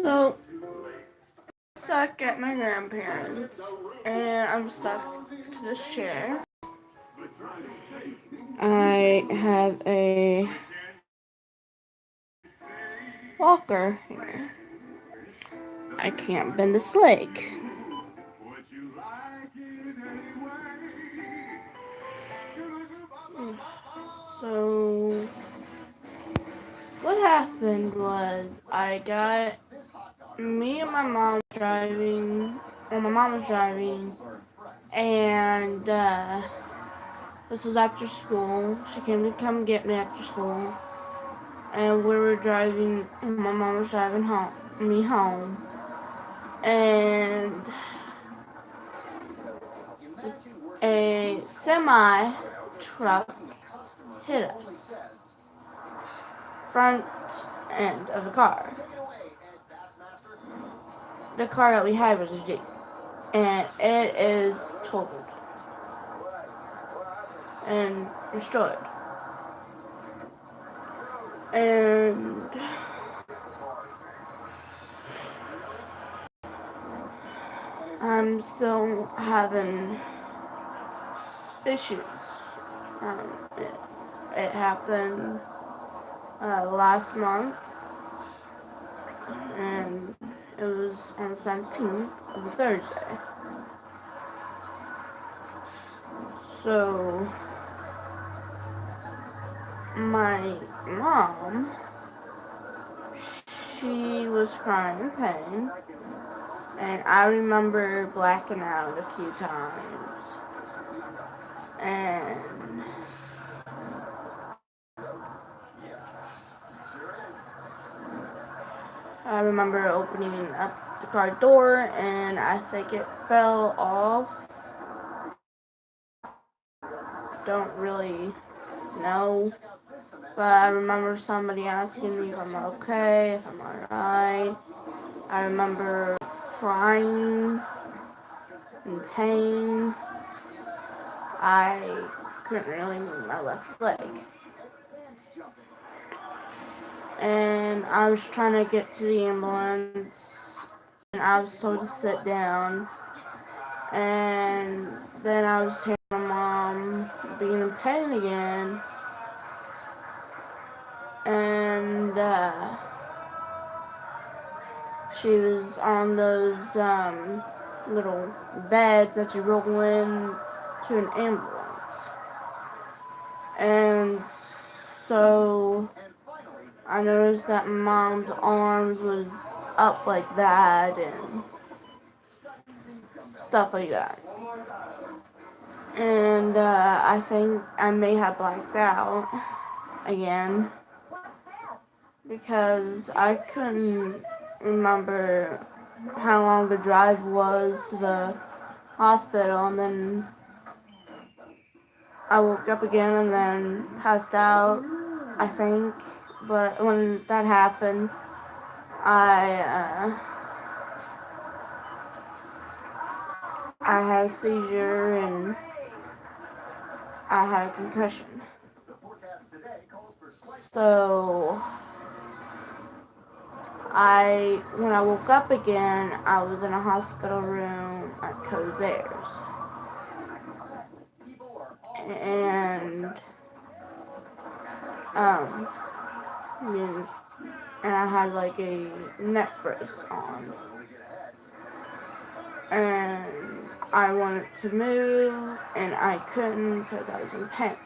So, stuck at my grandparents, and I'm stuck to this chair. I have a walker here. I can't bend this leg. So, what happened was me and my mom driving, or my mom was driving, and this was after school. She came to come get me after school, and we were driving. My mom was driving me home, and a semi truck hit us, front end of the car. The car that we had was a Jeep, and it is totaled and destroyed. And I'm still having issues from it. It happened last month, and it was on the 17th of a Thursday. So my mom, she was crying in pain, and I remember blacking out a few times. And I remember opening up the car door, and I think it fell off. Don't really know, but I remember somebody asking me if I'm okay, if I'm alright. I remember crying in pain. I couldn't really move my left leg. And I was trying to get to the ambulance, and I was told to sit down. And then I was hearing my mom being in pain again. And she was on those little beds that you roll in to an ambulance. And so I noticed that my mom's arms was up like that and stuff like that. And I think I may have blacked out again because I couldn't remember how long the drive was to the hospital, and then I woke up again and then passed out, I think. But when that happened, I I had a seizure and I had a concussion. So when I woke up again, I was in a hospital room at Cozairs. And and I had like a neck brace on. And I wanted to move, and I couldn't because I was in pain.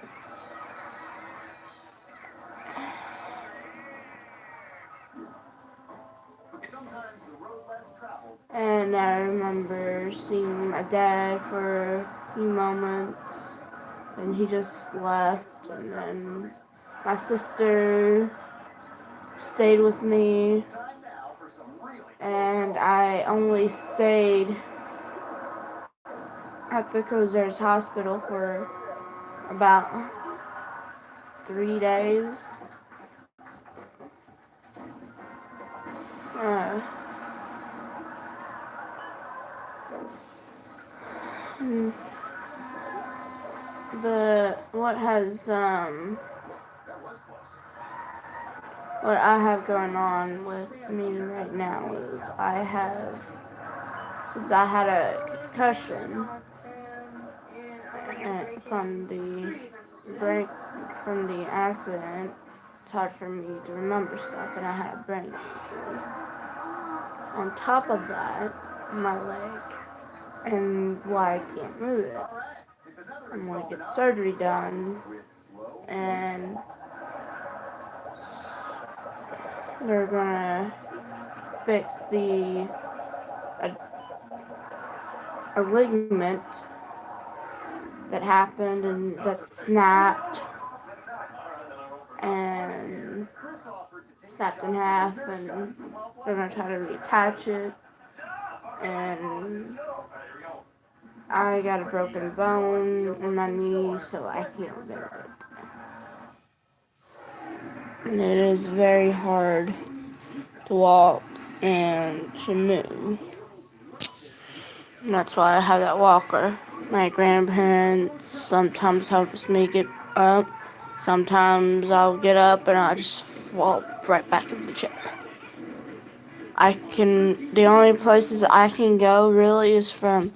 And I remember seeing my dad for a few moments, and he just left. And then my sister stayed with me, and I only stayed at the Cozairs Hospital for about 3 days. Uh, what has what I have going on with me right now is since I had a concussion from the brain, from the accident, it's hard for me to remember stuff, and I had a brain injury. On top of that, my leg, and why I can't move it. I'm gonna get surgery done, and they're gonna fix a, a ligament that happened and that and snapped in half, and they're gonna try to reattach it. And I got a broken bone in my knee, so I can't bend it. And it is very hard to walk and to move. And that's why I have that walker. My grandparents sometimes helps me get up. Sometimes I'll get up and I'll just fall right back in the chair. The only places I can go really is from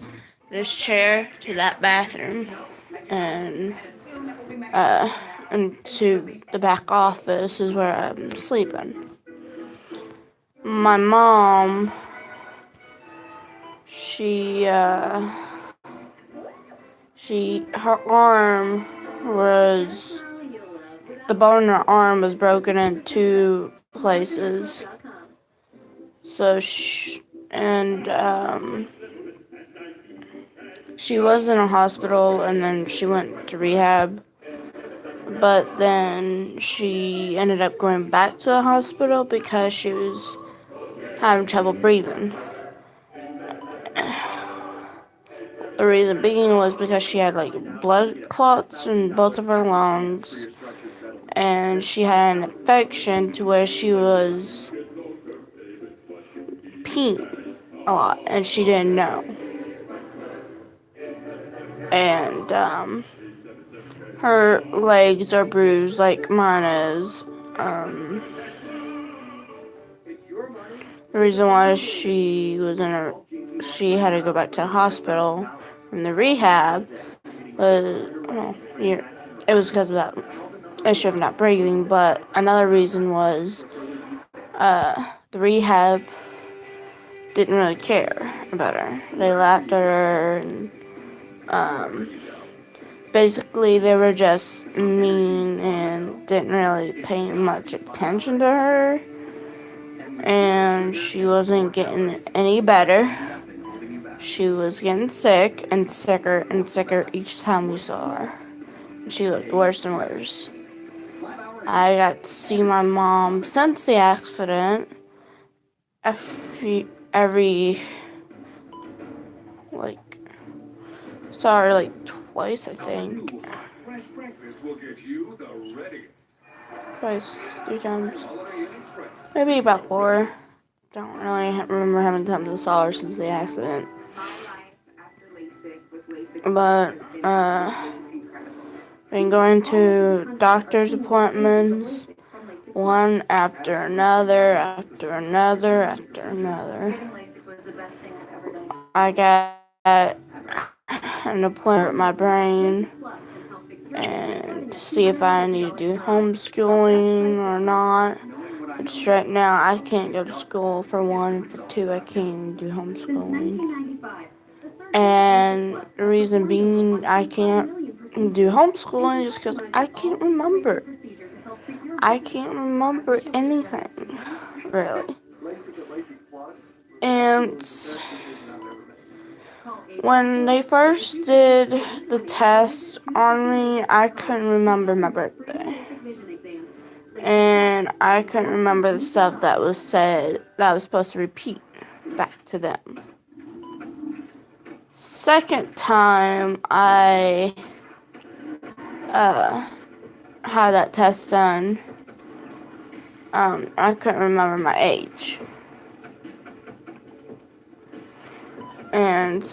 this chair to that bathroom and and to the back office is where I'm sleeping. My mom, her arm was, the bone in her arm was broken in two places. So she was in a hospital and then she went to rehab. But then she ended up going back to the hospital because she was having trouble breathing. The reason being was because she had like blood clots in both of her lungs, and she had an infection to where she was peeing a lot, and she didn't know. And her legs are bruised like mine is. The reason why she had to go back to the hospital from the rehab was, it was because of that issue of not breathing. But another reason was the rehab didn't really care about her. They laughed at her, and basically they were just mean and didn't really pay much attention to her. And she wasn't getting any better. She was getting sick and sicker and sicker each time we saw her. She looked worse and worse. I got to see my mom since the accident every like, saw her like twice, I think. Twice, 3 times. Maybe about 4. Don't really remember how many times I saw her since the accident. But, been going to doctor's appointments, one after another, after another, after another. I got an appointment with my brain and to see if I need to do homeschooling or not. Which right now I can't go to school for one, for two I can't do homeschooling. And the reason being I can't do homeschooling is because I can't remember. I can't remember anything, really. And when they first did the test on me, I couldn't remember my birthday. And I couldn't remember the stuff that was said that I was supposed to repeat back to them. Second time I had that test done, I couldn't remember my age. And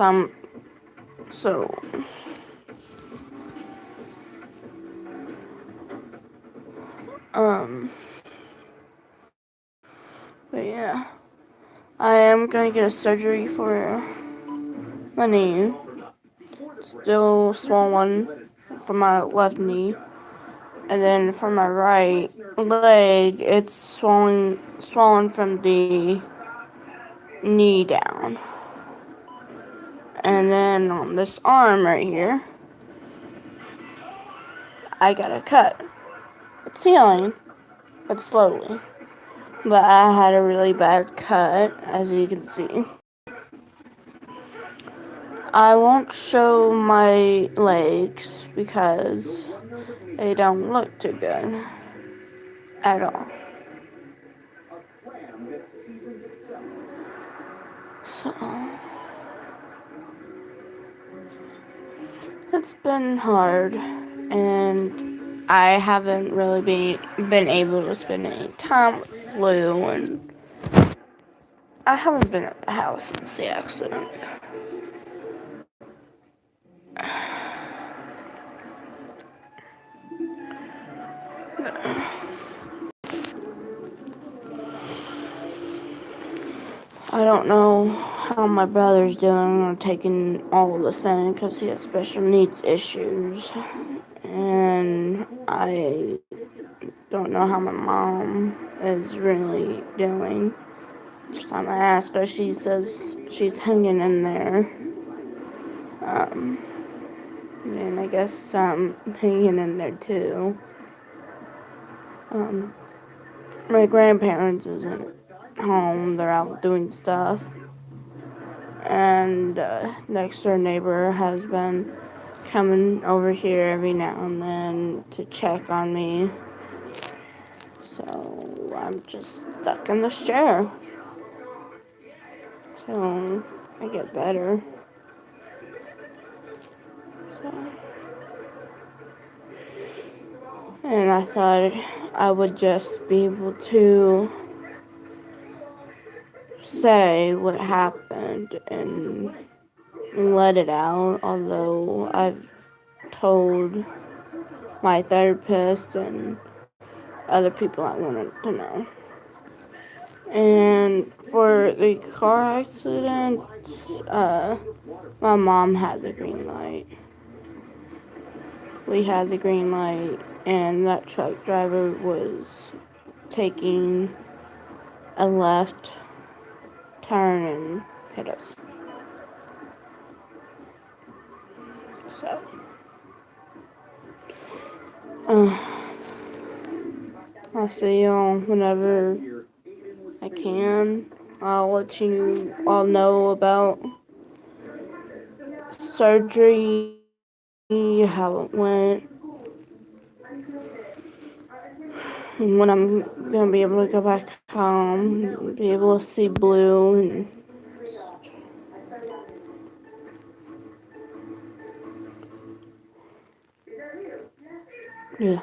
But yeah, I am gonna get a surgery for my knee. Still swollen from my left knee. And then for my right leg, it's swollen from the knee down. And then on this arm right here, I got a cut. It's healing, but slowly. But I had a really bad cut, as you can see. I won't show my legs because they don't look too good at all. So it's been hard, and I haven't really been able to spend any time with Lou, and I haven't been at the house since the accident. I don't know how my brother's doing or taking all of this in because he has special needs issues. And I don't know how my mom is really doing. Each time I ask her, she says she's hanging in there. And I guess I'm hanging in there too. My grandparents isn't home, they're out doing stuff. And next door neighbor has been coming over here every now and then to check on me. So I'm just stuck in this chair till I get better. So, and I thought I would just be able to say what happened and let it out, although I've told my therapist and other people I wanted to know. And for the car accident, my mom had the green light. We had the green light, and that truck driver was taking a left turn and hit us. So, I'll see y'all whenever I can. I'll let you all know about surgery, how it went, and when I'm gonna be able to go back home, be able to see Blue, and yeah.